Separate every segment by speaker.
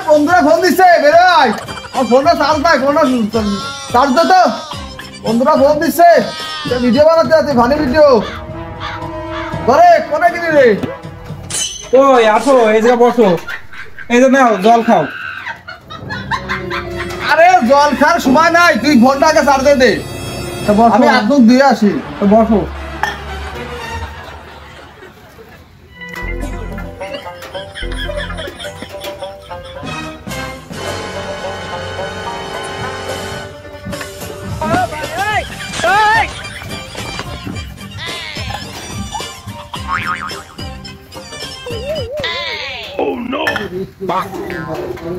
Speaker 1: বন্ধুরা ফোন দিচ্ছে বেরোয় আমার ফোনটা চার্জ নাই ফোনটা চার্জ দে তো বন্ধুরা ফোন দিচ্ছে ভিডিও বানাতে আছে ভালো ভিডিও করে কোনে কিনি রে
Speaker 2: ওই আসো এই জায়গা বসো এই যে নাও জল খাও
Speaker 1: আরে জল খাওয়ার সময় নাই তুই ফোনটা আগে চার্জে দে আমি একদম দিয়ে আসি
Speaker 2: তো বসো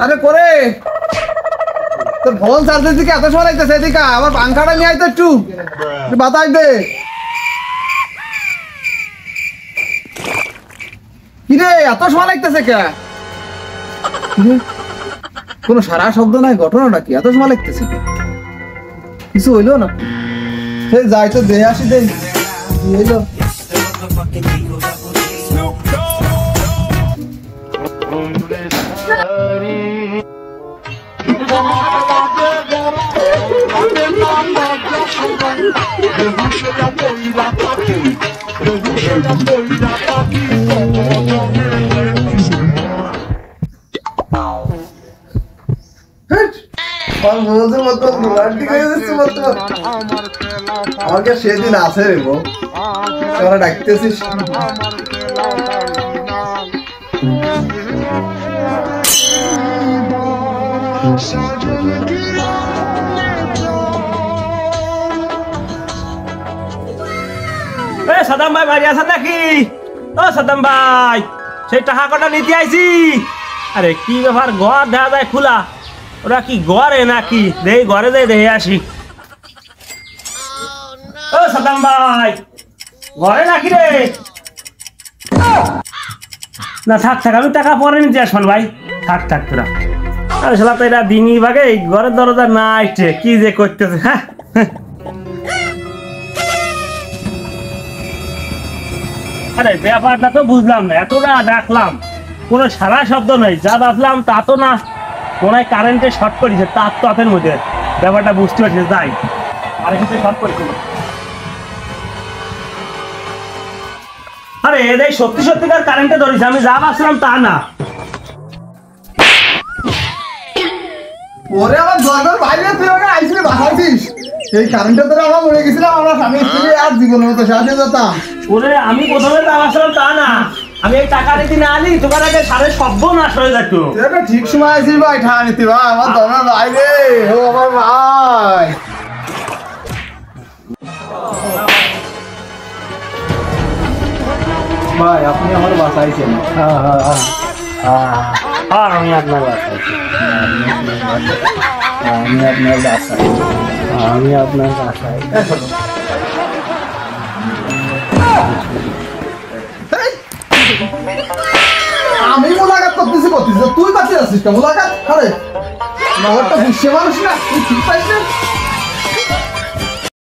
Speaker 1: আরে করে তোর ফোন চার্জের দিকে এত সময় লাগতেছে এদিকে আমার পাংখাটা নিয়ে আইতো একটু বাতাস দে কিরে এত সময় লাগতেছে কে কোনো সারা শব্দ নাই ঘটনাটা কি এত সময় লাগতেছে কিছু হইলো না সে যাই তো দেহে আসি দে হইলো আমাকে সেদিন আছে রে গো তোরা ডাকতেছিস
Speaker 3: সাদাম ভাই বাড়ি আছেন নাকি ও সাদাম ভাই সেই টাকা কটা নিতে আইছি আরে কি ব্যাপার ঘর দেখা যায় খোলা ওরা কি ঘরে নাকি দেই ঘরে যাই দেখে আসি ও সাদাম ভাই ঘরে নাকি রে না থাক থাক আমি টাকা পরে নিতে আসবেন ভাই থাক থাক তোরা আরে শালা তো এরা দিনই ভাগে ঘরের দরজা না আসছে কি যে করতেছে হ্যাঁ আরে ব্যাপারটা তো বুঝলাম না এতটা ডাকলাম কোনো সারা শব্দ নেই যা ভাবলাম তা তো না মনে হয় কারেন্টে শর্ট করেছে তার তো হাতের মধ্যে ব্যাপারটা বুঝতে পারছি তাই আর কিছু শর্ট করেছিল আরে এদের সত্যি সত্যিকার কারেন্টে ধরেছে আমি যা ভাবছিলাম তা না
Speaker 1: ওরে আমার দরকার বাইরে তুই ওকে আইসিলে বাঁচাইছিস এই কারেন্টটা ধরে আমরা মরে গেছিলাম আমরা স্বামী স্ত্রী আর জীবনের মতো সাথে যেতাম
Speaker 3: ওরে আমি প্রথমে যা ভাবছিলাম তা না আমি এই টাকা নিতে না আনি তোমার আগে সাড়ে সব্য নাশ হয়ে যেত
Speaker 1: তুই ঠিক সময় আইসিস ভাই ঠাঁ নিতে ভাই আমার দরকার বাইরে ও আমার ভাই ভাই আপনি আমার বাঁচাইছেন
Speaker 3: আমি আপনার বাসাইছি
Speaker 1: আমি আপনার বাসাই
Speaker 3: আমি আপনার বাসাই
Speaker 1: আমি মোলাকাত করতেছি তুই কাছে আছিস মোলাকাত আরে নগরটা বুঝছে মানুষ না তুই ঠিক পাইছিস